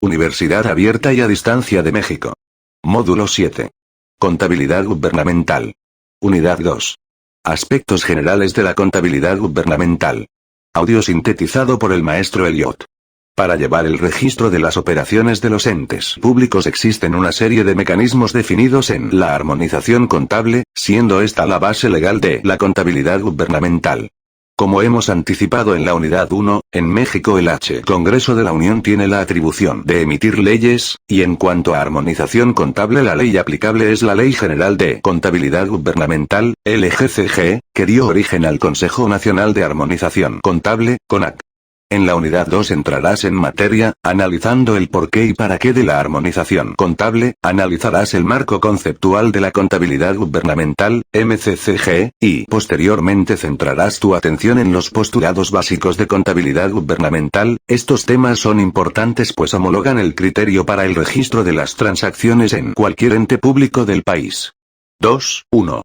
Universidad Abierta y a Distancia de México. Módulo 7. Contabilidad gubernamental. Unidad 2. Aspectos generales de la contabilidad gubernamental. Audio sintetizado por el maestro Elliot. Para llevar el registro de las operaciones de los entes públicos existen una serie de mecanismos definidos en la armonización contable, siendo esta la base legal de la contabilidad gubernamental. Como hemos anticipado en la unidad 1, en México el Congreso de la Unión tiene la atribución de emitir leyes, y en cuanto a armonización contable la ley aplicable es la Ley General de Contabilidad Gubernamental, LGCG, que dio origen al Consejo Nacional de Armonización Contable, CONAC. En la unidad 2 entrarás en materia, analizando el porqué y para qué de la armonización contable, analizarás el marco conceptual de la contabilidad gubernamental, MCCG, y posteriormente centrarás tu atención en los postulados básicos de contabilidad gubernamental. Estos temas son importantes pues homologan el criterio para el registro de las transacciones en cualquier ente público del país. 2.1.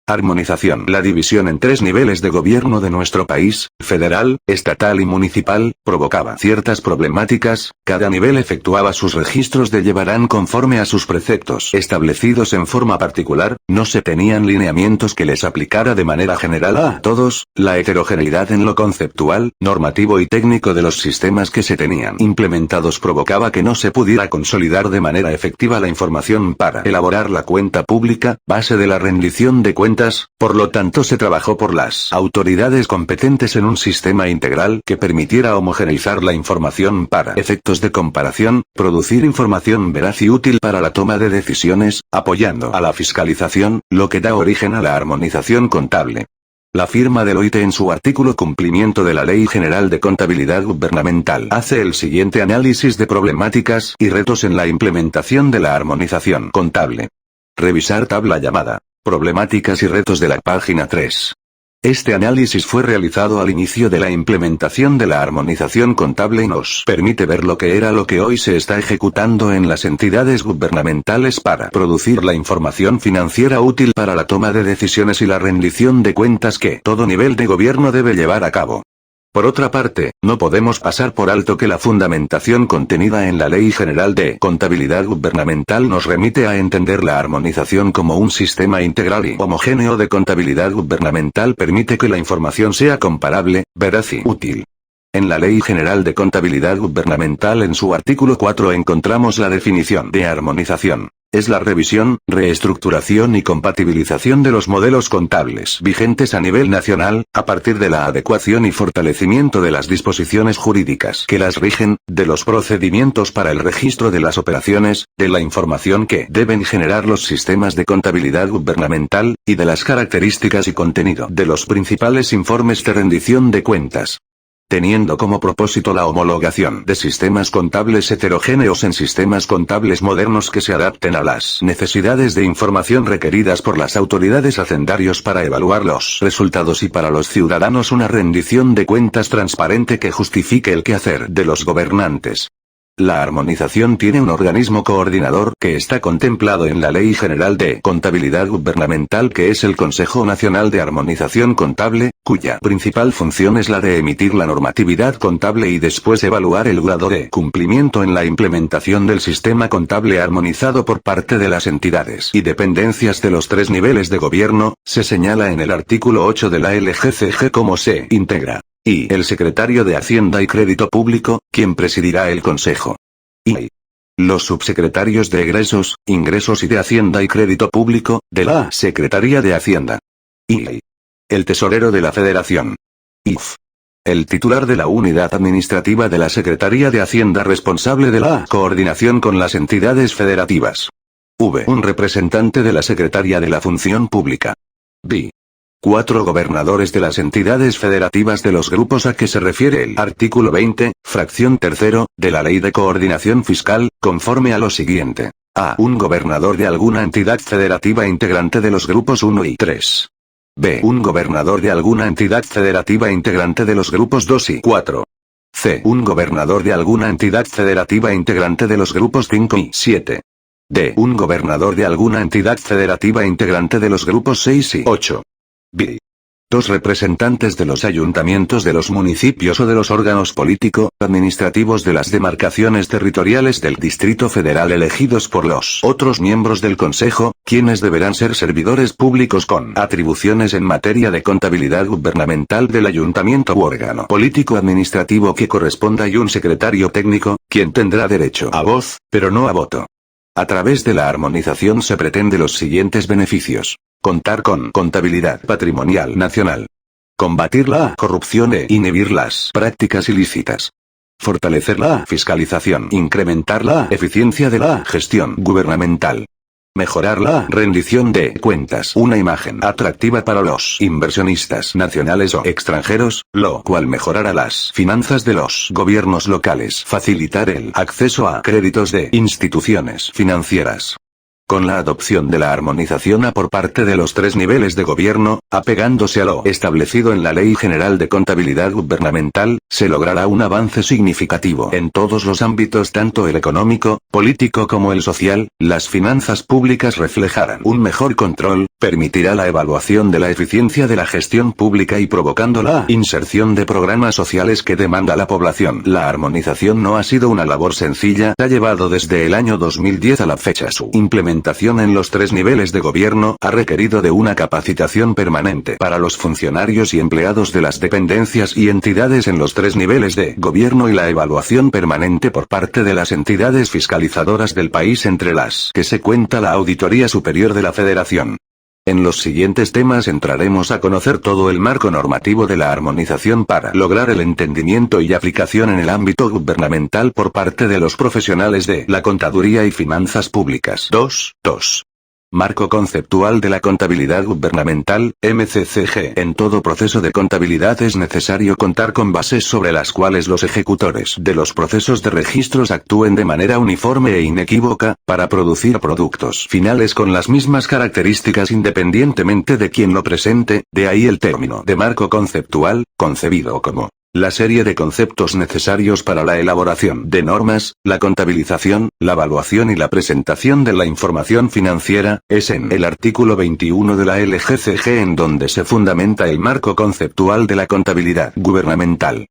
Armonización. La división en 3 niveles de gobierno de nuestro país, federal, estatal y municipal, provocaba ciertas problemáticas. Cada nivel efectuaba sus registros de llevarán conforme a sus preceptos establecidos en forma particular, no se tenían lineamientos que les aplicara de manera general a todos. La heterogeneidad en lo conceptual, normativo y técnico de los sistemas que se tenían implementados provocaba que no se pudiera consolidar de manera efectiva la información para elaborar la cuenta pública, base de la rendición de cuentas. Por lo tanto se trabajó por las autoridades competentes en un sistema integral que permitiera homogeneizar la información para efectos de comparación, producir información veraz y útil para la toma de decisiones, apoyando a la fiscalización, lo que da origen a la armonización contable. La firma Deloitte en su artículo Cumplimiento de la Ley General de Contabilidad Gubernamental hace el siguiente análisis de problemáticas y retos en la implementación de la armonización contable. Revisar tabla llamada Problemáticas y retos de la página 3. Este análisis fue realizado al inicio de la implementación de la armonización contable y nos permite ver lo que era lo que hoy se está ejecutando en las entidades gubernamentales para producir la información financiera útil para la toma de decisiones y la rendición de cuentas que todo nivel de gobierno debe llevar a cabo. Por otra parte, no podemos pasar por alto que la fundamentación contenida en la Ley General de Contabilidad Gubernamental nos remite a entender la armonización como un sistema integral y homogéneo de contabilidad gubernamental permite que la información sea comparable, veraz y útil. En la Ley General de Contabilidad Gubernamental en su artículo 4 encontramos la definición de armonización. Es la revisión, reestructuración y compatibilización de los modelos contables vigentes a nivel nacional, a partir de la adecuación y fortalecimiento de las disposiciones jurídicas que las rigen, de los procedimientos para el registro de las operaciones, de la información que deben generar los sistemas de contabilidad gubernamental, y de las características y contenido de los principales informes de rendición de cuentas. Teniendo como propósito la homologación de sistemas contables heterogéneos en sistemas contables modernos que se adapten a las necesidades de información requeridas por las autoridades hacendarios para evaluar los resultados y para los ciudadanos una rendición de cuentas transparente que justifique el quehacer de los gobernantes. La armonización tiene un organismo coordinador que está contemplado en la Ley General de Contabilidad Gubernamental que es el Consejo Nacional de Armonización Contable, cuya principal función es la de emitir la normatividad contable y después evaluar el grado de cumplimiento en la implementación del sistema contable armonizado por parte de las entidades y dependencias de los 3 niveles de gobierno. Se señala en el artículo 8 de la LGCG cómo se integra. Y el secretario de Hacienda y Crédito Público, quien presidirá el Consejo. Y los subsecretarios de Egresos, Ingresos y de Hacienda y Crédito Público, de la Secretaría de Hacienda. Y el tesorero de la Federación. Y el titular de la unidad administrativa de la Secretaría de Hacienda responsable de la coordinación con las entidades federativas. Un representante de la Secretaría de la Función Pública. 4 gobernadores de las entidades federativas de los grupos a que se refiere el artículo 20, fracción 3, de la Ley de Coordinación Fiscal, conforme a lo siguiente. A. Un gobernador de alguna entidad federativa integrante de los grupos 1 y 3. B. Un gobernador de alguna entidad federativa integrante de los grupos 2 y 4. C. Un gobernador de alguna entidad federativa integrante de los grupos 5 y 7. D. Un gobernador de alguna entidad federativa integrante de los grupos 6 y 8. B. 2 representantes de los ayuntamientos de los municipios o de los órganos político-administrativos de las demarcaciones territoriales del Distrito Federal elegidos por los otros miembros del Consejo, quienes deberán ser servidores públicos con atribuciones en materia de contabilidad gubernamental del ayuntamiento u órgano político-administrativo que corresponda y un secretario técnico, quien tendrá derecho a voz, pero no a voto. A través de la armonización se pretende los siguientes beneficios. Contar con contabilidad patrimonial nacional. Combatir la corrupción e inhibir las prácticas ilícitas. Fortalecer la fiscalización. Incrementar la eficiencia de la gestión gubernamental. Mejorar la rendición de cuentas. Una imagen atractiva para los inversionistas nacionales o extranjeros, lo cual mejorará las finanzas de los gobiernos locales. Facilitar el acceso a créditos de instituciones financieras. Con la adopción de la armonización por parte de los 3 niveles de gobierno, apegándose a lo establecido en la Ley General de Contabilidad Gubernamental, se logrará un avance significativo en todos los ámbitos, tanto el económico, político como el social. Las finanzas públicas reflejarán un mejor control, permitirá la evaluación de la eficiencia de la gestión pública y provocando la inserción de programas sociales que demanda la población. La armonización no ha sido una labor sencilla, ha llevado desde el año 2010 a la fecha. Su implementación en los 3 niveles de gobierno ha requerido de una capacitación permanente para los funcionarios y empleados de las dependencias y entidades en los 3 niveles de gobierno y la evaluación permanente por parte de las entidades fiscalizadoras del país, entre las que se cuenta la Auditoría Superior de la Federación. En los siguientes temas entraremos a conocer todo el marco normativo de la armonización para lograr el entendimiento y aplicación en el ámbito gubernamental por parte de los profesionales de la contaduría y finanzas públicas. 2. Marco conceptual de la contabilidad gubernamental, MCCG. En todo proceso de contabilidad es necesario contar con bases sobre las cuales los ejecutores de los procesos de registros actúen de manera uniforme e inequívoca, para producir productos finales con las mismas características independientemente de quien lo presente. De ahí el término de marco conceptual, concebido como la serie de conceptos necesarios para la elaboración de normas, la contabilización, la evaluación y la presentación de la información financiera. Es en el artículo 21 de la LGCG en donde se fundamenta el marco conceptual de la contabilidad gubernamental.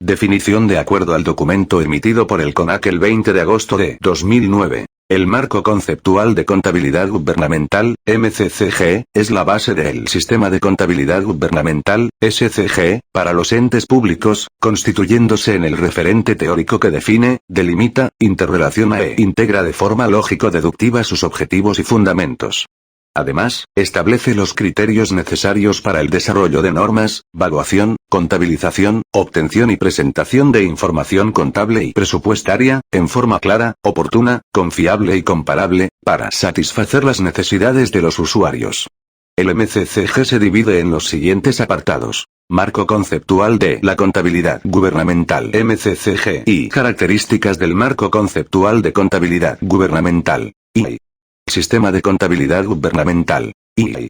Definición de acuerdo al documento emitido por el CONAC el 20 de agosto de 2009. El marco conceptual de contabilidad gubernamental, MCCG, es la base del sistema de contabilidad gubernamental, SCG, para los entes públicos, constituyéndose en el referente teórico que define, delimita, interrelaciona e integra de forma lógico-deductiva sus objetivos y fundamentos. Además, establece los criterios necesarios para el desarrollo de normas, evaluación, contabilización, obtención y presentación de información contable y presupuestaria, en forma clara, oportuna, confiable y comparable, para satisfacer las necesidades de los usuarios. El MCCG se divide en los siguientes apartados. Marco conceptual de la contabilidad gubernamental, MCCG, y características del marco conceptual de contabilidad gubernamental, I. Sistema de contabilidad gubernamental, I.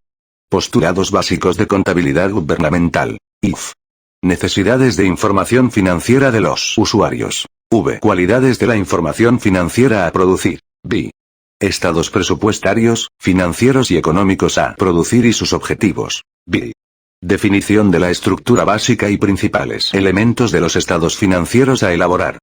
Postulados básicos de contabilidad gubernamental, IF. Necesidades de información financiera de los usuarios, V. Cualidades de la información financiera a producir, B. Estados presupuestarios, financieros y económicos a producir y sus objetivos, B. Definición de la estructura básica y principales elementos de los estados financieros a elaborar.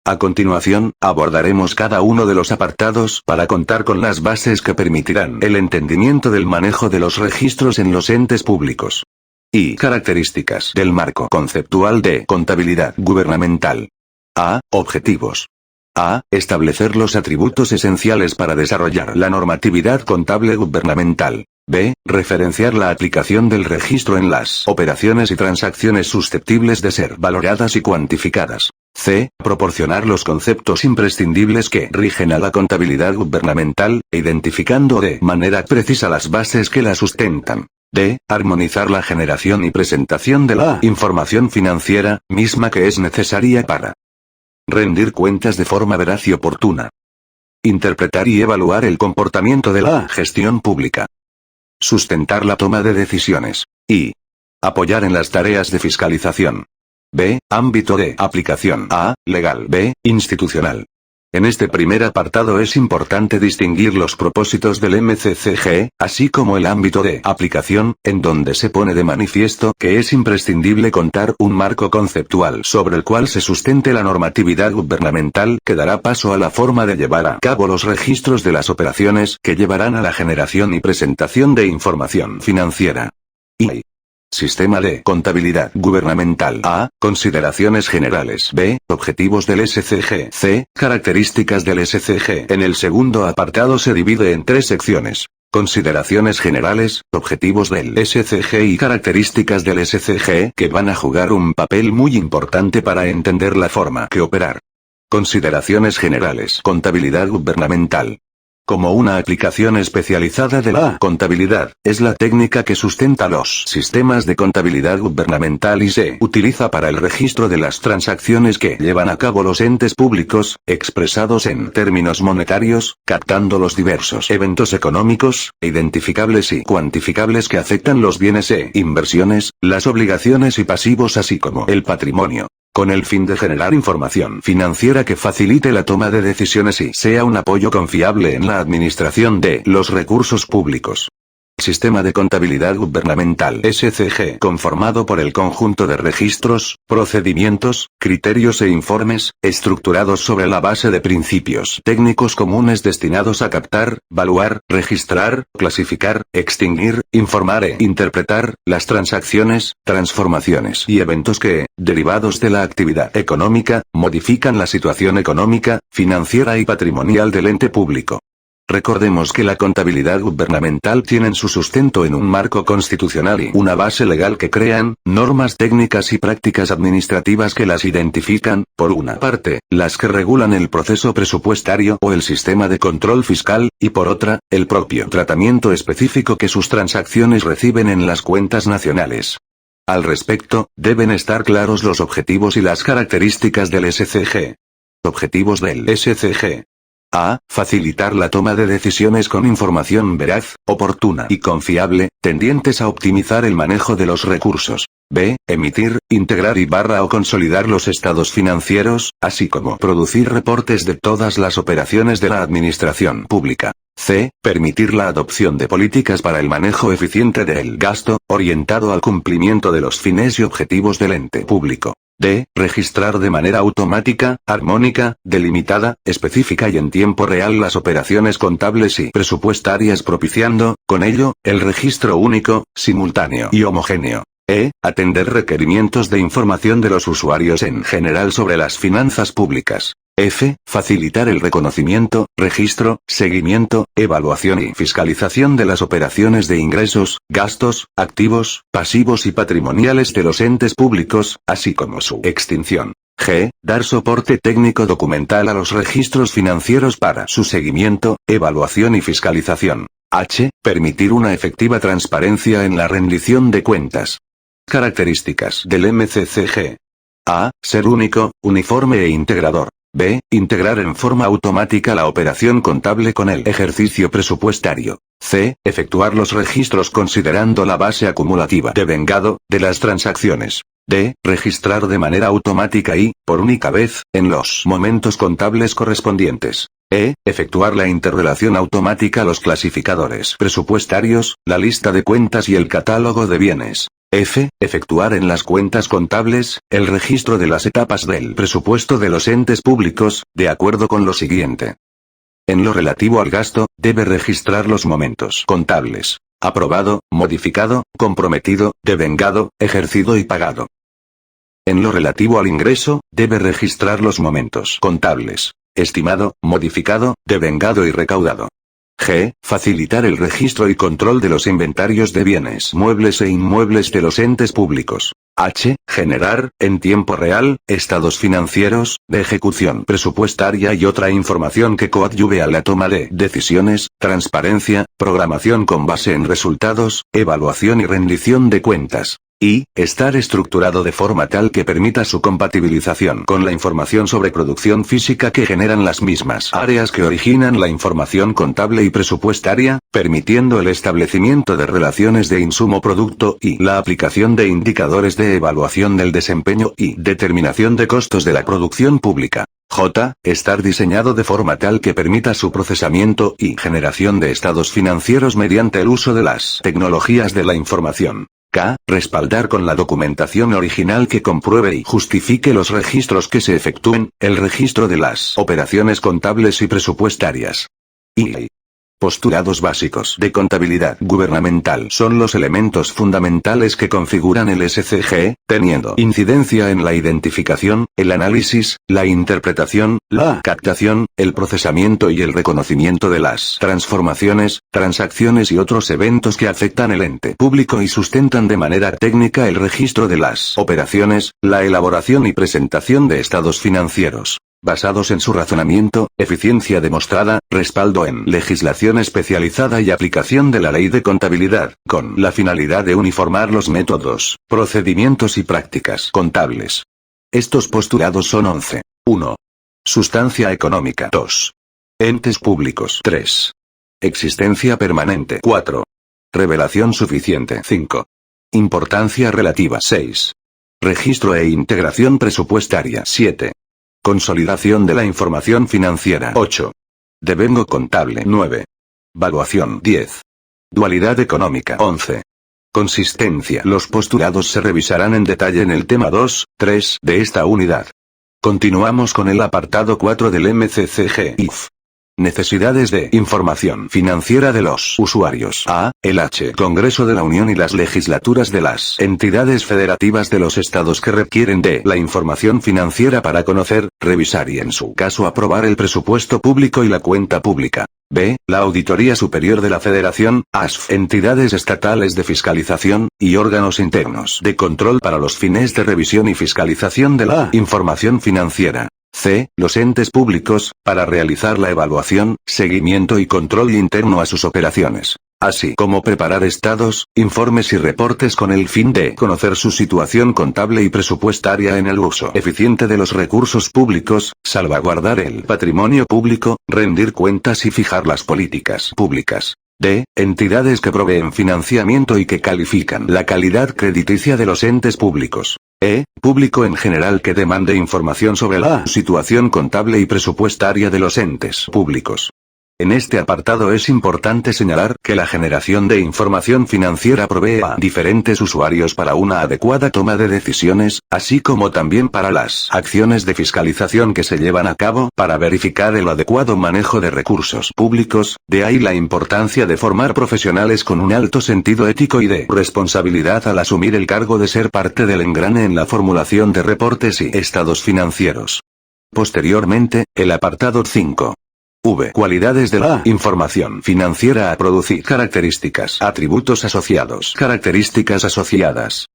A continuación, abordaremos cada uno de los apartados para contar con las bases que permitirán el entendimiento del manejo de los registros en los entes públicos. Y características del marco conceptual de contabilidad gubernamental. A. Objetivos. A. Establecer los atributos esenciales para desarrollar la normatividad contable gubernamental. B. Referenciar la aplicación del registro en las operaciones y transacciones susceptibles de ser valoradas y cuantificadas. C. Proporcionar los conceptos imprescindibles que rigen a la contabilidad gubernamental, identificando de manera precisa las bases que la sustentan. D. Armonizar la generación y presentación de la información financiera, misma que es necesaria para rendir cuentas de forma veraz y oportuna. Interpretar y evaluar el comportamiento de la gestión pública. Sustentar la toma de decisiones. Y apoyar en las tareas de fiscalización. B. Ámbito de aplicación. A. Legal. B. Institucional. En este primer apartado es importante distinguir los propósitos del MCCG, así como el ámbito de aplicación, en donde se pone de manifiesto que es imprescindible contar un marco conceptual sobre el cual se sustente la normatividad gubernamental que dará paso a la forma de llevar a cabo los registros de las operaciones que llevarán a la generación y presentación de información financiera. Y Sistema de contabilidad gubernamental. A. Consideraciones generales. B. Objetivos del SCG. C. Características del SCG. En el segundo apartado se divide en 3 secciones. Consideraciones generales, objetivos del SCG y características del SCG que van a jugar un papel muy importante para entender la forma que operar. Consideraciones generales. Contabilidad gubernamental. Como una aplicación especializada de la contabilidad, es la técnica que sustenta los sistemas de contabilidad gubernamental y se utiliza para el registro de las transacciones que llevan a cabo los entes públicos, expresados en términos monetarios, captando los diversos eventos económicos, identificables y cuantificables que afectan los bienes e inversiones, las obligaciones y pasivos así como el patrimonio, con el fin de generar información financiera que facilite la toma de decisiones y sea un apoyo confiable en la administración de los recursos públicos. Sistema de contabilidad gubernamental SCG conformado por el conjunto de registros, procedimientos, criterios e informes, estructurados sobre la base de principios técnicos comunes destinados a captar, valuar, registrar, clasificar, extinguir, informar e interpretar las transacciones, transformaciones y eventos que, derivados de la actividad económica, modifican la situación económica, financiera y patrimonial del ente público. Recordemos que la contabilidad gubernamental tienen su sustento en un marco constitucional y una base legal que crean normas técnicas y prácticas administrativas que las identifican, por una parte, las que regulan el proceso presupuestario o el sistema de control fiscal, y por otra, el propio tratamiento específico que sus transacciones reciben en las cuentas nacionales. Al respecto, deben estar claros los objetivos y las características del SCG. Objetivos del SCG. A. Facilitar la toma de decisiones con información veraz, oportuna y confiable, tendientes a optimizar el manejo de los recursos. B. Emitir, integrar o consolidar los estados financieros, así como producir reportes de todas las operaciones de la administración pública. C. Permitir la adopción de políticas para el manejo eficiente del gasto, orientado al cumplimiento de los fines y objetivos del ente público. D. Registrar de manera automática, armónica, delimitada, específica y en tiempo real las operaciones contables y presupuestarias propiciando, con ello, el registro único, simultáneo y homogéneo. E. Atender requerimientos de información de los usuarios en general sobre las finanzas públicas. F. Facilitar el reconocimiento, registro, seguimiento, evaluación y fiscalización de las operaciones de ingresos, gastos, activos, pasivos y patrimoniales de los entes públicos, así como su extinción. G. Dar soporte técnico documental a los registros financieros para su seguimiento, evaluación y fiscalización. H. Permitir una efectiva transparencia en la rendición de cuentas. Características del MCCG. A. Ser único, uniforme e integrador. B. Integrar en forma automática la operación contable con el ejercicio presupuestario. C. Efectuar los registros considerando la base acumulativa de vengado de las transacciones. D. Registrar de manera automática y, por única vez, en los momentos contables correspondientes. E. Efectuar la interrelación automática a los clasificadores presupuestarios, la lista de cuentas y el catálogo de bienes. F. Efectuar en las cuentas contables, el registro de las etapas del presupuesto de los entes públicos, de acuerdo con lo siguiente. En lo relativo al gasto, debe registrar los momentos contables: aprobado, modificado, comprometido, devengado, ejercido y pagado. En lo relativo al ingreso, debe registrar los momentos contables: estimado, modificado, devengado y recaudado. G. Facilitar el registro y control de los inventarios de bienes muebles e inmuebles de los entes públicos. H. Generar, en tiempo real, estados financieros, de ejecución presupuestaria y otra información que coadyuve a la toma de decisiones, transparencia, programación con base en resultados, evaluación y rendición de cuentas. Y, estar estructurado de forma tal que permita su compatibilización con la información sobre producción física que generan las mismas áreas que originan la información contable y presupuestaria, permitiendo el establecimiento de relaciones de insumo-producto y la aplicación de indicadores de evaluación del desempeño y determinación de costos de la producción pública. J. Estar diseñado de forma tal que permita su procesamiento y generación de estados financieros mediante el uso de las tecnologías de la información. K. Respaldar con la documentación original que compruebe y justifique los registros que se efectúen, el registro de las operaciones contables y presupuestarias. I. Postulados básicos de contabilidad gubernamental son los elementos fundamentales que configuran el SCG, teniendo incidencia en la identificación, el análisis, la interpretación, la captación, el procesamiento y el reconocimiento de las transformaciones, transacciones y otros eventos que afectan el ente público y sustentan de manera técnica el registro de las operaciones, la elaboración y presentación de estados financieros. Basados en su razonamiento, eficiencia demostrada, respaldo en legislación especializada y aplicación de la ley de contabilidad, con la finalidad de uniformar los métodos, procedimientos y prácticas contables. Estos postulados son 11. 1. Sustancia económica. 2. Entes públicos. 3. Existencia permanente. 4. Revelación suficiente. 5. Importancia relativa. 6. Registro e integración presupuestaria. 7. Consolidación de la información financiera. 8. Devengo contable. 9. Valuación. 10. Dualidad económica. 11. Consistencia. Los postulados se revisarán en detalle en el tema 2, 3 de esta unidad. Continuamos con el apartado 4 del MCCG. IF. Necesidades de información financiera de los usuarios. A. El H. Congreso de la Unión y las legislaturas de las entidades federativas de los estados que requieren de la información financiera para conocer, revisar y en su caso aprobar el presupuesto público y la cuenta pública. B. La Auditoría Superior de la Federación, ASF. Entidades estatales de fiscalización, y órganos internos de control para los fines de revisión y fiscalización de la información financiera. C. Los entes públicos, para realizar la evaluación, seguimiento y control interno a sus operaciones, así como preparar estados, informes y reportes con el fin de conocer su situación contable y presupuestaria en el uso eficiente de los recursos públicos, salvaguardar el patrimonio público, rendir cuentas y fijar las políticas públicas. D. Entidades que proveen financiamiento y que califican la calidad crediticia de los entes públicos. E. Público en general que demande información sobre la situación contable y presupuestaria de los entes públicos. En este apartado es importante señalar que la generación de información financiera provee a diferentes usuarios para una adecuada toma de decisiones, así como también para las acciones de fiscalización que se llevan a cabo para verificar el adecuado manejo de recursos públicos, de ahí la importancia de formar profesionales con un alto sentido ético y de responsabilidad al asumir el cargo de ser parte del engrane en la formulación de reportes y estados financieros. Posteriormente, el apartado 5. V. Cualidades de la información financiera a producir. Características. Atributos asociados. Características asociadas.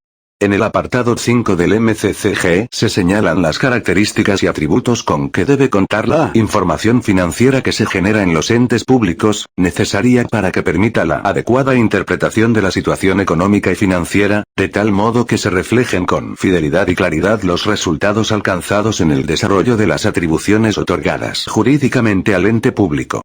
En el apartado 5 del MCCG se señalan las características y atributos con que debe contar la información financiera que se genera en los entes públicos, necesaria para que permita la adecuada interpretación de la situación económica y financiera, de tal modo que se reflejen con fidelidad y claridad los resultados alcanzados en el desarrollo de las atribuciones otorgadas jurídicamente al ente público.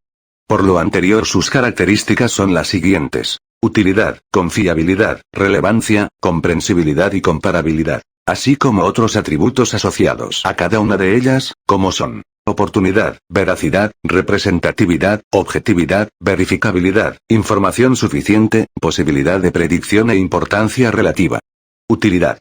Por lo anterior, sus características son las siguientes: utilidad, confiabilidad, relevancia, comprensibilidad y comparabilidad, así como otros atributos asociados a cada una de ellas, como son oportunidad, veracidad, representatividad, objetividad, verificabilidad, información suficiente, posibilidad de predicción e importancia relativa. Utilidad.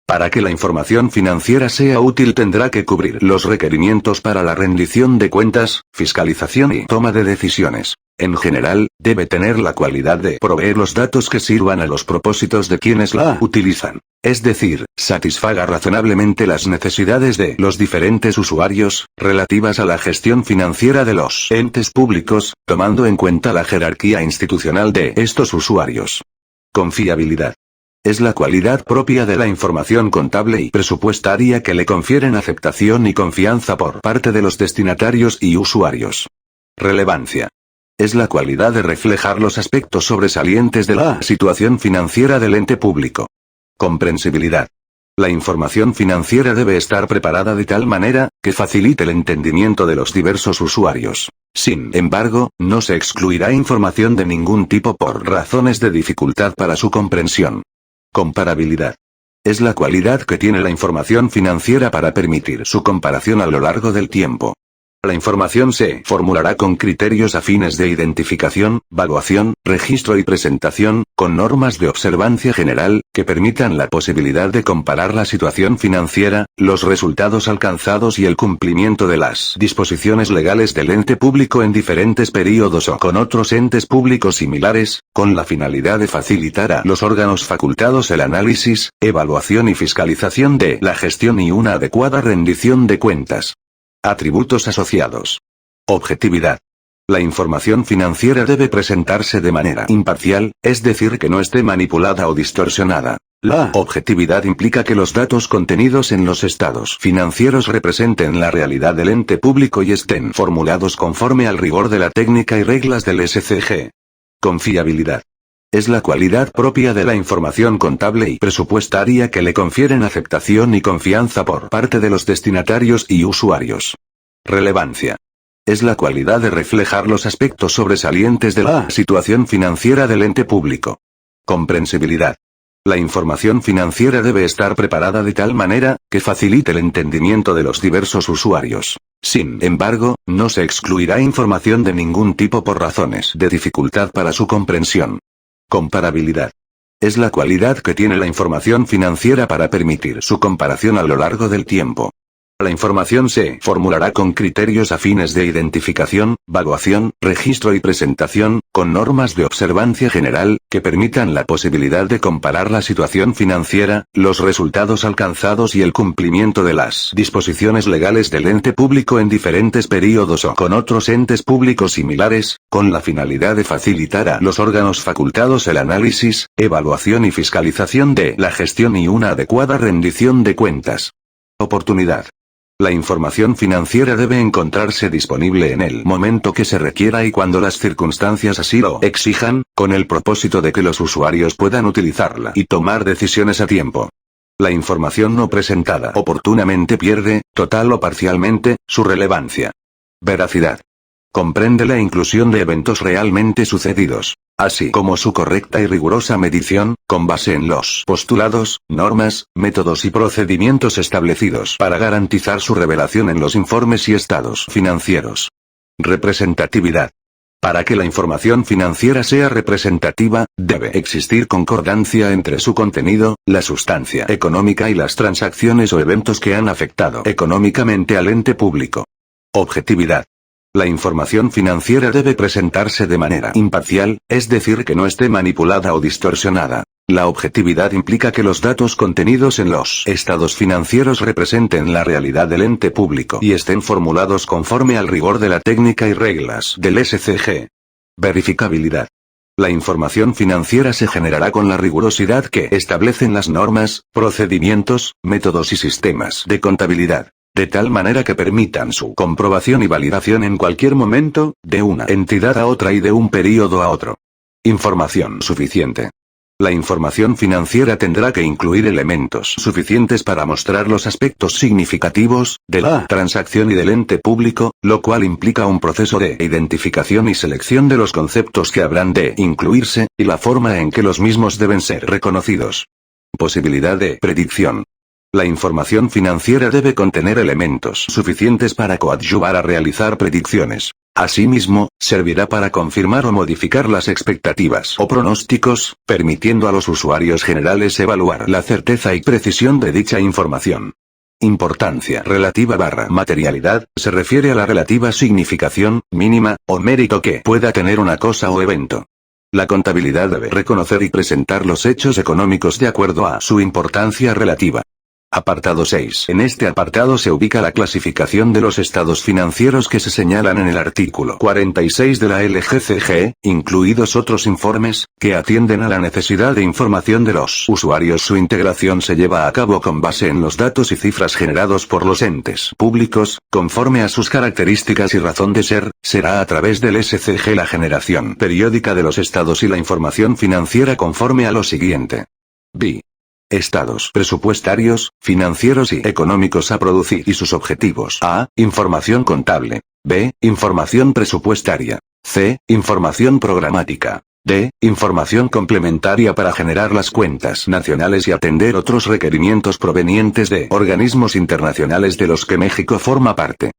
Para que la información financiera sea útil tendrá que cubrir los requerimientos para la rendición de cuentas, fiscalización y toma de decisiones. En general, debe tener la cualidad de proveer los datos que sirvan a los propósitos de quienes la utilizan, es decir, satisfaga razonablemente las necesidades de los diferentes usuarios, relativas a la gestión financiera de los entes públicos, tomando en cuenta la jerarquía institucional de estos usuarios. Confiabilidad. Es la cualidad propia de la información contable y presupuestaria que le confieren aceptación y confianza por parte de los destinatarios y usuarios. Relevancia. Es la cualidad de reflejar los aspectos sobresalientes de la situación financiera del ente público. Comprensibilidad. La información financiera debe estar preparada de tal manera, que facilite el entendimiento de los diversos usuarios. Sin embargo, no se excluirá información de ningún tipo por razones de dificultad para su comprensión. Comparabilidad. Es la cualidad que tiene la información financiera para permitir su comparación a lo largo del tiempo. La información se formulará con criterios afines de identificación, valuación, registro y presentación, con normas de observancia general, que permitan la posibilidad de comparar la situación financiera, los resultados alcanzados y el cumplimiento de las disposiciones legales del ente público en diferentes períodos o con otros entes públicos similares, con la finalidad de facilitar a los órganos facultados el análisis, evaluación y fiscalización de la gestión y una adecuada rendición de cuentas. Atributos asociados. Objetividad. La información financiera debe presentarse de manera imparcial, es decir, que no esté manipulada o distorsionada. La objetividad implica que los datos contenidos en los estados financieros representen la realidad del ente público y estén formulados conforme al rigor de la técnica y reglas del SCG. Confiabilidad. Es la cualidad propia de la información contable y presupuestaria que le confieren aceptación y confianza por parte de los destinatarios y usuarios. Relevancia. Es la cualidad de reflejar los aspectos sobresalientes de la situación financiera del ente público. Comprensibilidad. La información financiera debe estar preparada de tal manera, que facilite el entendimiento de los diversos usuarios. Sin embargo, no se excluirá información de ningún tipo por razones de dificultad para su comprensión. Comparabilidad. Es la cualidad que tiene la información financiera para permitir su comparación a lo largo del tiempo. La información se formulará con criterios afines de identificación, valuación, registro y presentación, con normas de observancia general, que permitan la posibilidad de comparar la situación financiera, los resultados alcanzados y el cumplimiento de las disposiciones legales del ente público en diferentes períodos o con otros entes públicos similares, con la finalidad de facilitar a los órganos facultados el análisis, evaluación y fiscalización de la gestión y una adecuada rendición de cuentas. Oportunidad. La información financiera debe encontrarse disponible en el momento que se requiera y cuando las circunstancias así lo exijan, con el propósito de que los usuarios puedan utilizarla y tomar decisiones a tiempo. La información no presentada oportunamente pierde, total o parcialmente, su relevancia. Veracidad. Comprende la inclusión de eventos realmente sucedidos, así como su correcta y rigurosa medición, con base en los postulados, normas, métodos y procedimientos establecidos para garantizar su revelación en los informes y estados financieros. Representatividad. Para que la información financiera sea representativa, debe existir concordancia entre su contenido, la sustancia económica y las transacciones o eventos que han afectado económicamente al ente público. Objetividad. La información financiera debe presentarse de manera imparcial, es decir, que no esté manipulada o distorsionada. La objetividad implica que los datos contenidos en los estados financieros representen la realidad del ente público y estén formulados conforme al rigor de la técnica y reglas del SCG. Verificabilidad. La información financiera se generará con la rigurosidad que establecen las normas, procedimientos, métodos y sistemas de contabilidad, de tal manera que permitan su comprobación y validación en cualquier momento, de una entidad a otra y de un período a otro. Información suficiente. La información financiera tendrá que incluir elementos suficientes para mostrar los aspectos significativos de la transacción y del ente público, lo cual implica un proceso de identificación y selección de los conceptos que habrán de incluirse, y la forma en que los mismos deben ser reconocidos. Posibilidad de predicción. La información financiera debe contener elementos suficientes para coadyuvar a realizar predicciones. Asimismo, servirá para confirmar o modificar las expectativas o pronósticos, permitiendo a los usuarios generales evaluar la certeza y precisión de dicha información. Importancia relativa / materialidad, se refiere a la relativa significación, mínima, o mérito que pueda tener una cosa o evento. La contabilidad debe reconocer y presentar los hechos económicos de acuerdo a su importancia relativa. Apartado 6. En este apartado se ubica la clasificación de los estados financieros que se señalan en el artículo 46 de la LGCG, incluidos otros informes, que atienden a la necesidad de información de los usuarios. Su integración se lleva a cabo con base en los datos y cifras generados por los entes públicos, conforme a sus características y razón de ser, será a través del SCG la generación periódica de los estados y la información financiera conforme a lo siguiente. B. Estados presupuestarios, financieros y económicos a producir y sus objetivos. A. Información contable. B. Información presupuestaria. C. Información programática. D. Información complementaria para generar las cuentas nacionales y atender otros requerimientos provenientes de organismos internacionales de los que México forma parte.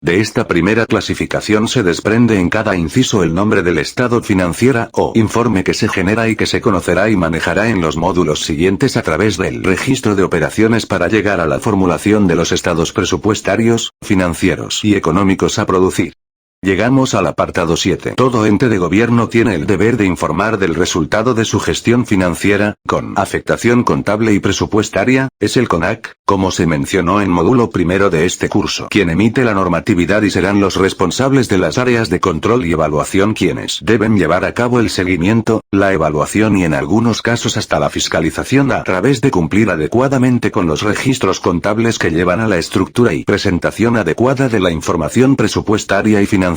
De esta primera clasificación se desprende en cada inciso el nombre del estado financiera o informe que se genera y que se conocerá y manejará en los módulos siguientes a través del registro de operaciones para llegar a la formulación de los estados presupuestarios, financieros y económicos a producir. Llegamos al apartado 7. Todo ente de gobierno tiene el deber de informar del resultado de su gestión financiera, con afectación contable y presupuestaria, es el CONAC, como se mencionó en módulo primero de este curso, quien emite la normatividad y serán los responsables de las áreas de control y evaluación quienes deben llevar a cabo el seguimiento, la evaluación y en algunos casos hasta la fiscalización a través de cumplir adecuadamente con los registros contables que llevan a la estructura y presentación adecuada de la información presupuestaria y financiera.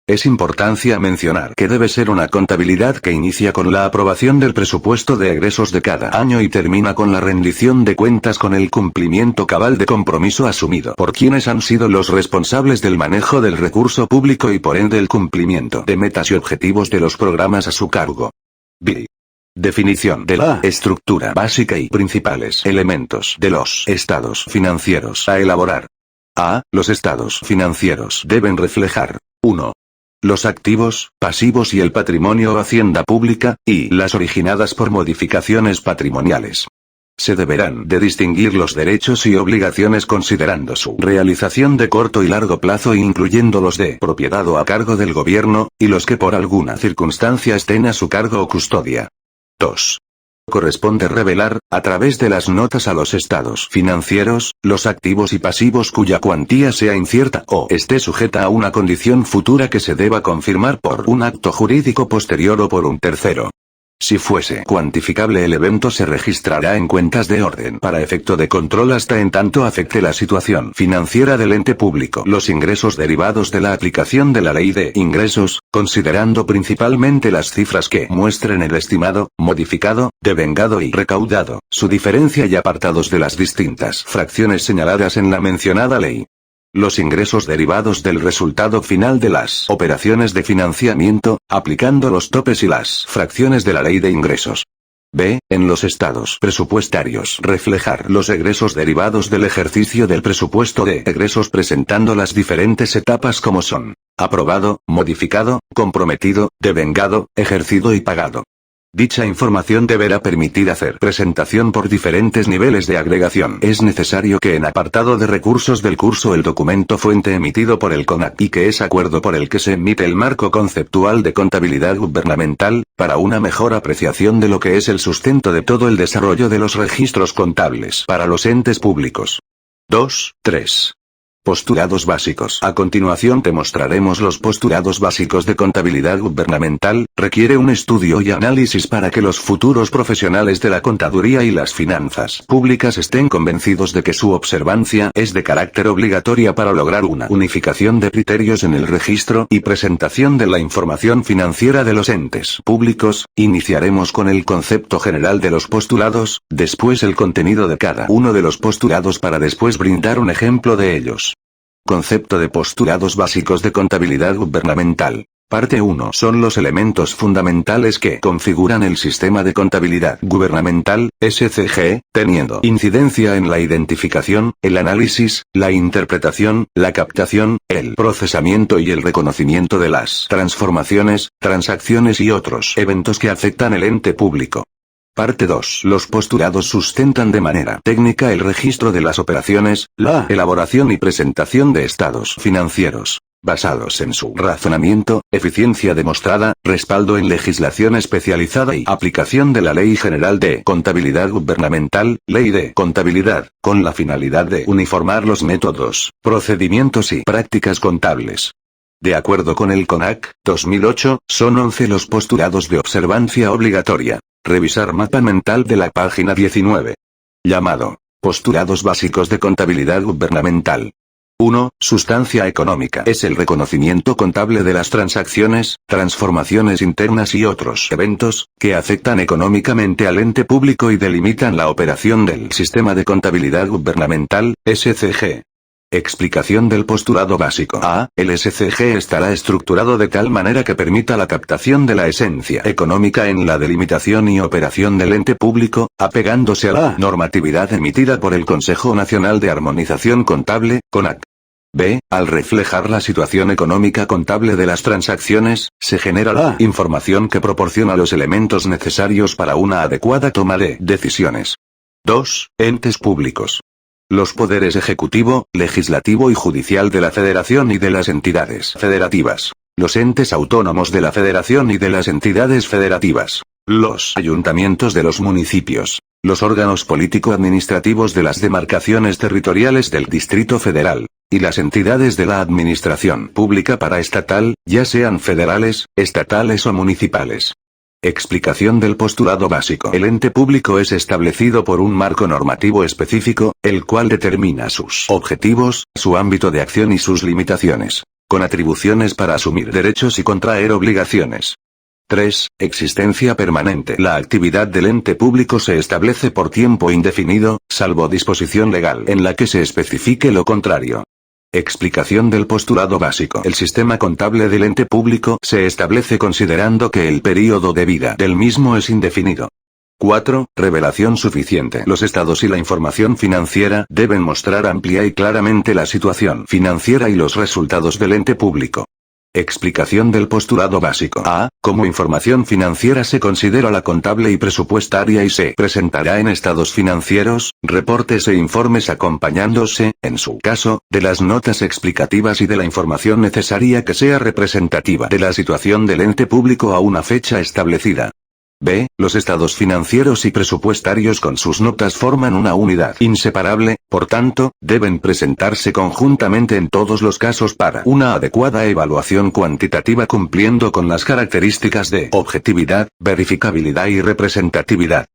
Es importancia mencionar que debe ser una contabilidad que inicia con la aprobación del presupuesto de egresos de cada año y termina con la rendición de cuentas con el cumplimiento cabal de compromiso asumido por quienes han sido los responsables del manejo del recurso público y por ende el cumplimiento de metas y objetivos de los programas a su cargo. B. Definición de la estructura básica y principales elementos de los estados financieros a elaborar. A. Los estados financieros deben reflejar 1. Los activos, pasivos y el patrimonio o hacienda pública, y las originadas por modificaciones patrimoniales. Se deberán de distinguir los derechos y obligaciones considerando su realización de corto y largo plazo incluyendo los de propiedad o a cargo del gobierno, y los que por alguna circunstancia estén a su cargo o custodia. 2. Corresponde revelar, a través de las notas a los estados financieros, los activos y pasivos cuya cuantía sea incierta o esté sujeta a una condición futura que se deba confirmar por un acto jurídico posterior o por un tercero. Si fuese cuantificable el evento se registrará en cuentas de orden para efecto de control hasta en tanto afecte la situación financiera del ente público. Los ingresos derivados de la aplicación de la ley de ingresos, considerando principalmente las cifras que muestren el estimado, modificado, devengado y recaudado, su diferencia y apartados de las distintas fracciones señaladas en la mencionada ley. Los ingresos derivados del resultado final de las operaciones de financiamiento, aplicando los topes y las fracciones de la ley de ingresos. B. En los estados presupuestarios reflejar los egresos derivados del ejercicio del presupuesto de egresos presentando las diferentes etapas como son: aprobado, modificado, comprometido, devengado, ejercido y pagado. Dicha información deberá permitir hacer presentación por diferentes niveles de agregación. Es necesario que en apartado de recursos del curso el documento fuente emitido por el CONAC y que es acuerdo por el que se emite el marco conceptual de contabilidad gubernamental, para una mejor apreciación de lo que es el sustento de todo el desarrollo de los registros contables para los entes públicos. 2, 3. Postulados básicos. A continuación te mostraremos los postulados básicos de contabilidad gubernamental. Requiere un estudio y análisis para que los futuros profesionales de la contaduría y las finanzas públicas estén convencidos de que su observancia es de carácter obligatoria para lograr una unificación de criterios en el registro y presentación de la información financiera de los entes públicos. Iniciaremos con el concepto general de los postulados, después el contenido de cada uno de los postulados para después brindar un ejemplo de ellos. Concepto de postulados básicos de contabilidad gubernamental. Parte 1. Son los elementos fundamentales que configuran el sistema de contabilidad gubernamental, SCG, teniendo incidencia en la identificación, el análisis, la interpretación, la captación, el procesamiento y el reconocimiento de las transformaciones, transacciones y otros eventos que afectan el ente público. Parte 2. Los postulados sustentan de manera técnica el registro de las operaciones, la elaboración y presentación de estados financieros, basados en su razonamiento, eficiencia demostrada, respaldo en legislación especializada y aplicación de la Ley General de Contabilidad Gubernamental, Ley de Contabilidad, con la finalidad de uniformar los métodos, procedimientos y prácticas contables. De acuerdo con el CONAC, 2008, son 11 los postulados de observancia obligatoria. Revisar mapa mental de la página 19. Llamado Postulados básicos de contabilidad gubernamental. 1. Sustancia económica. Es el reconocimiento contable de las transacciones, transformaciones internas y otros eventos, que afectan económicamente al ente público y delimitan la operación del sistema de contabilidad gubernamental, SCG. Explicación del postulado básico. A. El SCG estará estructurado de tal manera que permita la captación de la esencia económica en la delimitación y operación del ente público, apegándose a la normatividad emitida por el Consejo Nacional de Armonización Contable, CONAC. B. Al reflejar la situación económica contable de las transacciones, se genera la información que proporciona los elementos necesarios para una adecuada toma de decisiones. 2. Entes públicos. Los poderes ejecutivo, legislativo y judicial de la Federación y de las entidades federativas. Los entes autónomos de la Federación y de las entidades federativas. Los ayuntamientos de los municipios. Los órganos político-administrativos de las demarcaciones territoriales del Distrito Federal. Y las entidades de la administración pública paraestatal, ya sean federales, estatales o municipales. Explicación del postulado básico. El ente público es establecido por un marco normativo específico, el cual determina sus objetivos, su ámbito de acción y sus limitaciones, con atribuciones para asumir derechos y contraer obligaciones. 3. Existencia permanente. La actividad del ente público se establece por tiempo indefinido, salvo disposición legal en la que se especifique lo contrario. Explicación del postulado básico. El sistema contable del ente público se establece considerando que el período de vida del mismo es indefinido. 4. Revelación suficiente. Los estados y la información financiera deben mostrar amplia y claramente la situación financiera y los resultados del ente público. Explicación del postulado básico. A. Como información financiera se considera la contable y presupuestaria y se presentará en estados financieros, reportes e informes acompañándose, en su caso, de las notas explicativas y de la información necesaria que sea representativa de la situación del ente público a una fecha establecida. B. Los estados financieros y presupuestarios con sus notas forman una unidad inseparable, por tanto, deben presentarse conjuntamente en todos los casos para una adecuada evaluación cuantitativa cumpliendo con las características de objetividad, verificabilidad y representatividad.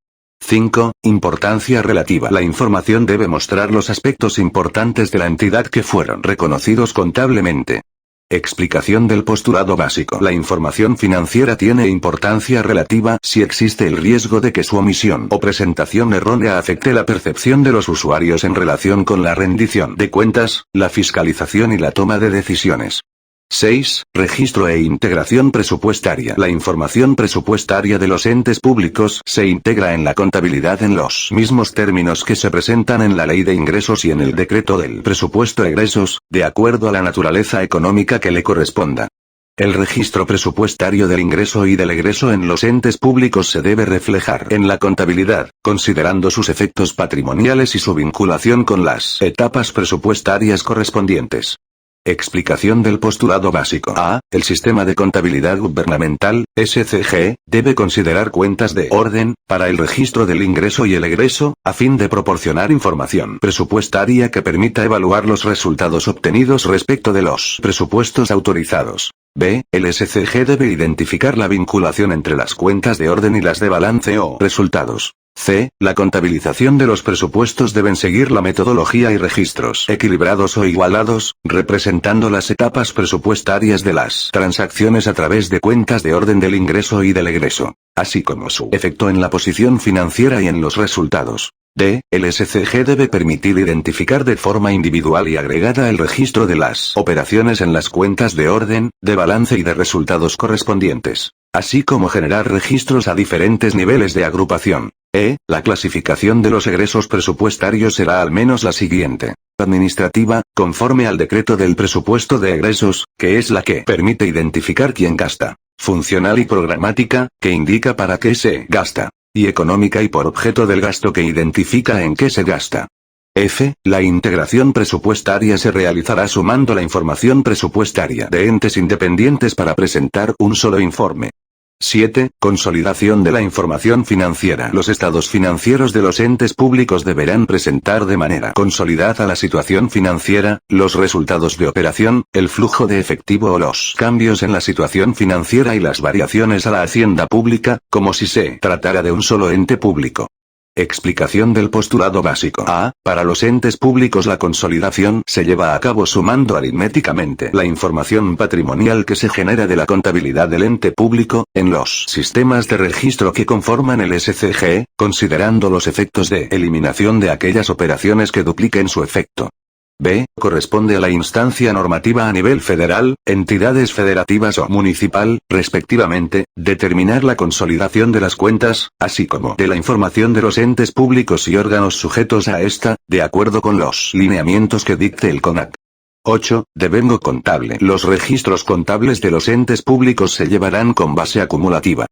5. Importancia relativa. La información debe mostrar los aspectos importantes de la entidad que fueron reconocidos contablemente. Explicación del postulado básico. La información financiera tiene importancia relativa si existe el riesgo de que su omisión o presentación errónea afecte la percepción de los usuarios en relación con la rendición de cuentas, la fiscalización y la toma de decisiones. 6. Registro e integración presupuestaria. La información presupuestaria de los entes públicos se integra en la contabilidad en los mismos términos que se presentan en la Ley de Ingresos y en el decreto del presupuesto egresos, de acuerdo a la naturaleza económica que le corresponda. El registro presupuestario del ingreso y del egreso en los entes públicos se debe reflejar en la contabilidad, considerando sus efectos patrimoniales y su vinculación con las etapas presupuestarias correspondientes. Explicación del postulado básico. A. El sistema de contabilidad gubernamental, SCG, debe considerar cuentas de orden, para el registro del ingreso y el egreso, a fin de proporcionar información presupuestaria que permita evaluar los resultados obtenidos respecto de los presupuestos autorizados. B. El SCG debe identificar la vinculación entre las cuentas de orden y las de balance o resultados. C. La contabilización de los presupuestos deben seguir la metodología y registros equilibrados o igualados, representando las etapas presupuestarias de las transacciones a través de cuentas de orden del ingreso y del egreso, así como su efecto en la posición financiera y en los resultados. D. El SCG debe permitir identificar de forma individual y agregada el registro de las operaciones en las cuentas de orden, de balance y de resultados correspondientes, así como generar registros a diferentes niveles de agrupación. La clasificación de los egresos presupuestarios será al menos la siguiente. Administrativa, conforme al decreto del presupuesto de egresos, que es la que permite identificar quién gasta. Funcional y programática, que indica para qué se gasta. Y económica y por objeto del gasto que identifica en qué se gasta. F. La integración presupuestaria se realizará sumando la información presupuestaria de entes independientes para presentar un solo informe. 7. Consolidación de la información financiera. Los estados financieros de los entes públicos deberán presentar de manera consolidada la situación financiera, los resultados de operación, el flujo de efectivo o los cambios en la situación financiera y las variaciones a la hacienda pública, como si se tratara de un solo ente público. Explicación del postulado básico. A. Para los entes públicos la consolidación se lleva a cabo sumando aritméticamente la información patrimonial que se genera de la contabilidad del ente público, en los sistemas de registro que conforman el SCG, considerando los efectos de eliminación de aquellas operaciones que dupliquen su efecto. B. Corresponde a la instancia normativa a nivel federal, entidades federativas o municipal, respectivamente, determinar la consolidación de las cuentas, así como de la información de los entes públicos y órganos sujetos a esta, de acuerdo con los lineamientos que dicte el CONAC. 8. Devengo contable. Los registros contables de los entes públicos se llevarán con base acumulativa.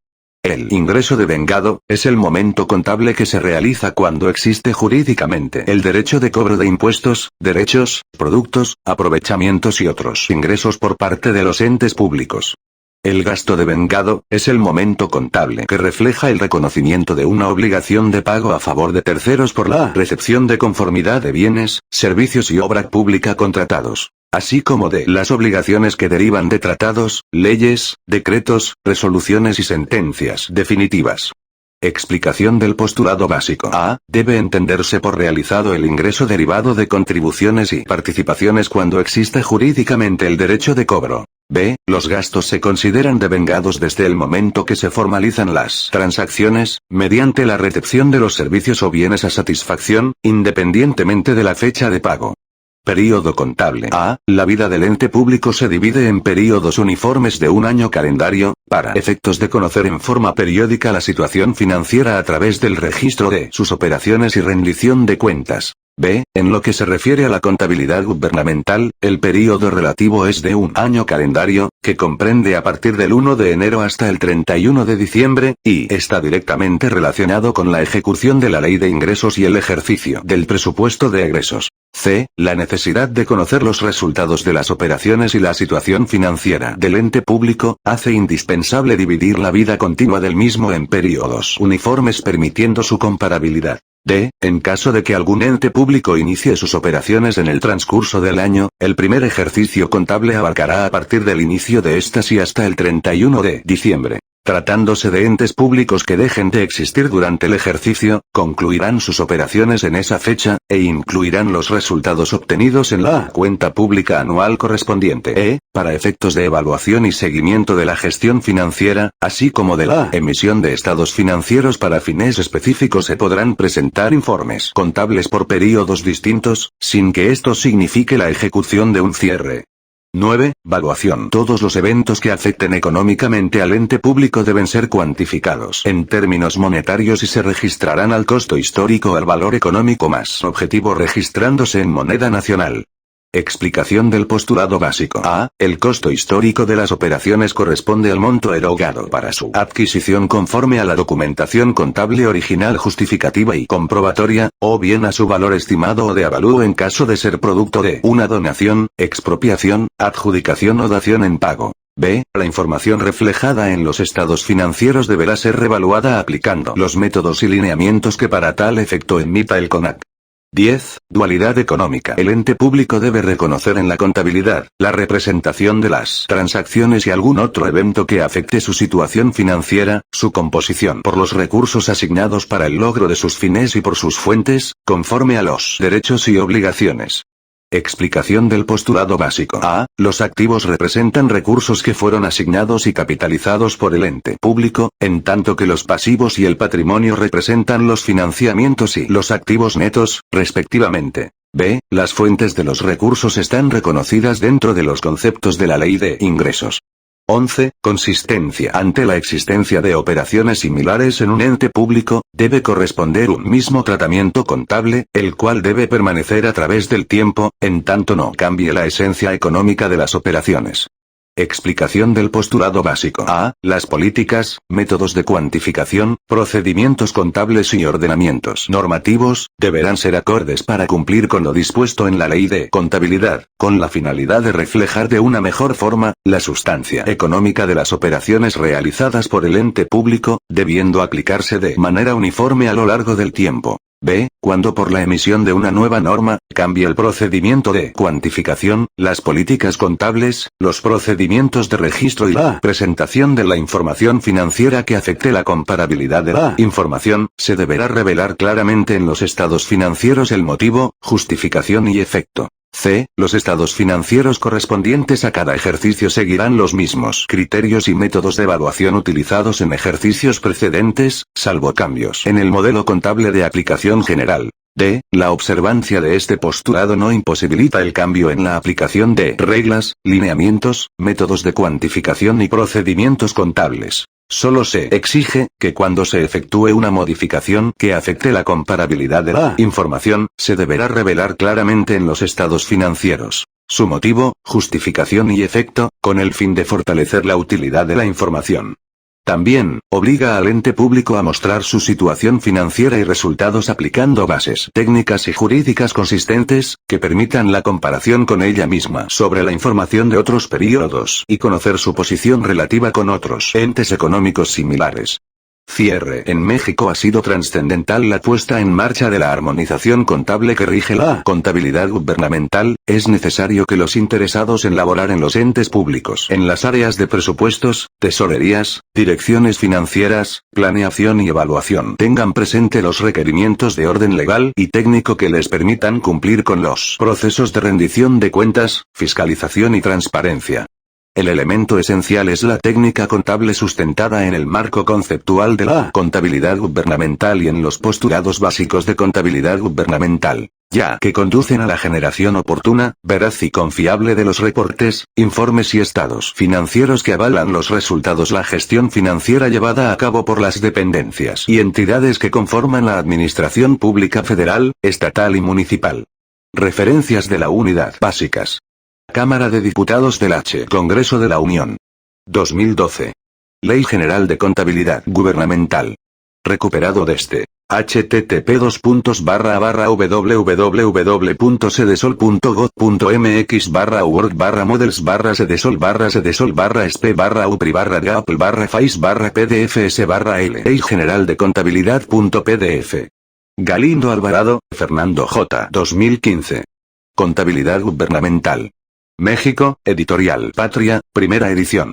El ingreso devengado es el momento contable que se realiza cuando existe jurídicamente el derecho de cobro de impuestos, derechos, productos, aprovechamientos y otros ingresos por parte de los entes públicos. El gasto devengado es el momento contable que refleja el reconocimiento de una obligación de pago a favor de terceros por la recepción de conformidad de bienes, servicios y obra pública contratados, así como de las obligaciones que derivan de tratados, leyes, decretos, resoluciones y sentencias definitivas. Explicación del postulado básico. A. Debe entenderse por realizado el ingreso derivado de contribuciones y participaciones cuando existe jurídicamente el derecho de cobro. B. Los gastos se consideran devengados desde el momento que se formalizan las transacciones, mediante la recepción de los servicios o bienes a satisfacción, independientemente de la fecha de pago. Período contable. A. La vida del ente público se divide en períodos uniformes de un año calendario, para efectos de conocer en forma periódica la situación financiera a través del registro de sus operaciones y rendición de cuentas. B. En lo que se refiere a la contabilidad gubernamental, el período relativo es de un año calendario, que comprende a partir del 1 de enero hasta el 31 de diciembre, y está directamente relacionado con la ejecución de la ley de ingresos y el ejercicio del presupuesto de egresos. C. La necesidad de conocer los resultados de las operaciones y la situación financiera del ente público, hace indispensable dividir la vida continua del mismo en períodos uniformes permitiendo su comparabilidad. D. En caso de que algún ente público inicie sus operaciones en el transcurso del año, el primer ejercicio contable abarcará a partir del inicio de estas y hasta el 31 de diciembre. Tratándose de entes públicos que dejen de existir durante el ejercicio, concluirán sus operaciones en esa fecha, e incluirán los resultados obtenidos en la cuenta pública anual correspondiente. Para efectos de evaluación y seguimiento de la gestión financiera, así como de la emisión de estados financieros para fines específicos se podrán presentar informes contables por períodos distintos, sin que esto signifique la ejecución de un cierre. 9. Valuación. Todos los eventos que afecten económicamente al ente público deben ser cuantificados en términos monetarios y se registrarán al costo histórico o al valor económico más objetivo registrándose en moneda nacional. Explicación del postulado básico. A. El costo histórico de las operaciones corresponde al monto erogado para su adquisición conforme a la documentación contable original justificativa y comprobatoria, o bien a su valor estimado o de avalúo en caso de ser producto de una donación, expropiación, adjudicación o dación en pago. B. La información reflejada en los estados financieros deberá ser revaluada aplicando los métodos y lineamientos que para tal efecto emita el CONAC. 10. Dualidad económica. El ente público debe reconocer en la contabilidad la representación de las transacciones y algún otro evento que afecte su situación financiera, su composición por los recursos asignados para el logro de sus fines y por sus fuentes, conforme a los derechos y obligaciones. Explicación del postulado básico. A. Los activos representan recursos que fueron asignados y capitalizados por el ente público, en tanto que los pasivos y el patrimonio representan los financiamientos y los activos netos, respectivamente. B. Las fuentes de los recursos están reconocidas dentro de los conceptos de la Ley de Ingresos. 11. Consistencia. Ante la existencia de operaciones similares en un ente público, debe corresponder un mismo tratamiento contable, el cual debe permanecer a través del tiempo, en tanto no cambie la esencia económica de las operaciones. Explicación del postulado básico. A. Las políticas, métodos de cuantificación, procedimientos contables y ordenamientos normativos, deberán ser acordes para cumplir con lo dispuesto en la Ley de Contabilidad, con la finalidad de reflejar de una mejor forma, la sustancia económica de las operaciones realizadas por el ente público, debiendo aplicarse de manera uniforme a lo largo del tiempo. B. Cuando por la emisión de una nueva norma, cambie el procedimiento de cuantificación, las políticas contables, los procedimientos de registro y la presentación de la información financiera que afecte la comparabilidad de la información, se deberá revelar claramente en los estados financieros el motivo, justificación y efecto. C. Los estados financieros correspondientes a cada ejercicio seguirán los mismos criterios y métodos de evaluación utilizados en ejercicios precedentes, salvo cambios en el modelo contable de aplicación general. D. La observancia de este postulado no imposibilita el cambio en la aplicación de reglas, lineamientos, métodos de cuantificación y procedimientos contables. Solo se exige que cuando se efectúe una modificación que afecte la comparabilidad de la información, se deberá revelar claramente en los estados financieros su motivo, justificación y efecto, con el fin de fortalecer la utilidad de la información. También, obliga al ente público a mostrar su situación financiera y resultados aplicando bases técnicas y jurídicas consistentes, que permitan la comparación con ella misma sobre la información de otros períodos y conocer su posición relativa con otros entes económicos similares. Cierre. En México ha sido trascendental la puesta en marcha de la armonización contable que rige la contabilidad gubernamental. Es necesario que los interesados en laborar en los entes públicos, en las áreas de presupuestos, tesorerías, direcciones financieras, planeación y evaluación, tengan presente los requerimientos de orden legal y técnico que les permitan cumplir con los procesos de rendición de cuentas, fiscalización y transparencia. El elemento esencial es la técnica contable sustentada en el marco conceptual de la contabilidad gubernamental y en los postulados básicos de contabilidad gubernamental, ya que conducen a la generación oportuna, veraz y confiable de los reportes, informes y estados financieros que avalan los resultados. La gestión financiera llevada a cabo por las dependencias y entidades que conforman la administración pública federal, estatal y municipal. Referencias de la unidad básicas. Cámara de Diputados del H. Congreso de la Unión. 2012. Ley General de Contabilidad Gubernamental. Recuperado desde http://www.sedesol.gov.mx/word/models/sedesol/sp/upri/gapl/face/pdfs/l. Ley General de Contabilidad.pdf. Galindo Alvarado, Fernando J. 2015. Contabilidad Gubernamental. México, Editorial Patria, primera edición.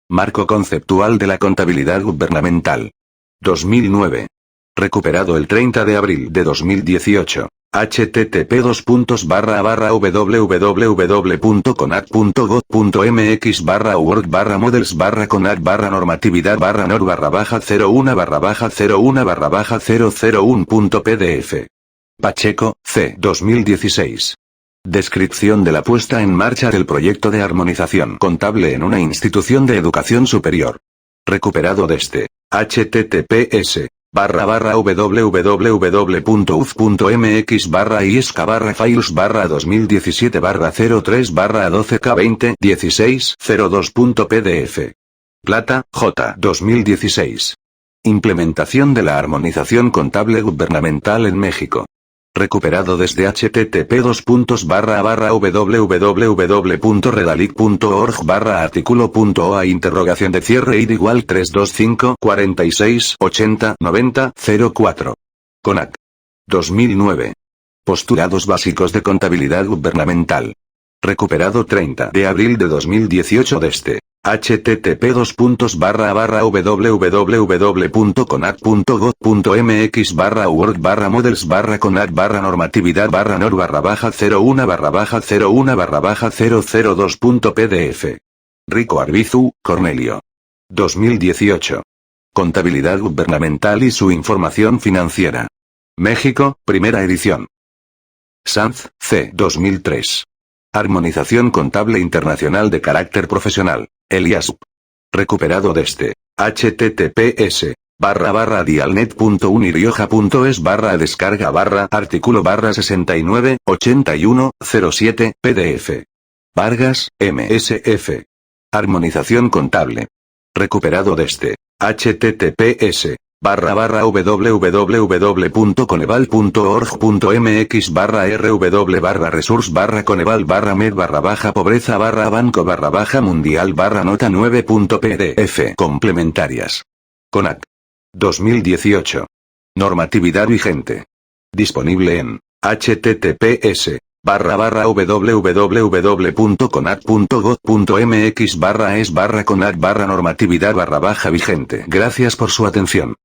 Marco Conceptual de la Contabilidad Gubernamental. 2009. Recuperado el 30 de abril de 2018. http://www.conat.gov.mx/word/models/conat/normatividad/norm/01/001.pdf. Pacheco, C. 2016. Descripción de la puesta en marcha del proyecto de armonización contable en una institución de educación superior. Recuperado desde https://www.uf.mx/isca/files/2017/03/12k20-16-02.pdf. Plata, J. 2016. Implementación de la armonización contable gubernamental en México. Recuperado desde http://www.redalic.org/artículo.oa interrogación de cierre id igual 325 46 80 90 04. CONAC. 2009. Postulados básicos de contabilidad gubernamental. Recuperado 30 de abril de 2018 desde http://www.conat.gov.mx/word/models/conat/normatividad/norm/01/002.pdf. Rico Arbizu, Cornelio. 2018. Contabilidad gubernamental y su información financiera. México, primera edición. Sanz, C. 2003. Armonización contable internacional de carácter profesional, ELIASP. Recuperado desde https://dialnet.unirioja.es/descarga/artículo/69 81 07 pdf. Vargas, MSF. Armonización contable. Recuperado desde https://www.coneval.org.mx/rw/resource/coneval/med/mundial/nota9.pdf. Complementarias. CONAC. 2018. Normatividad vigente. Disponible en https://www.conad.gov.mx/es/conad/normatividad/vigente. Gracias por su atención.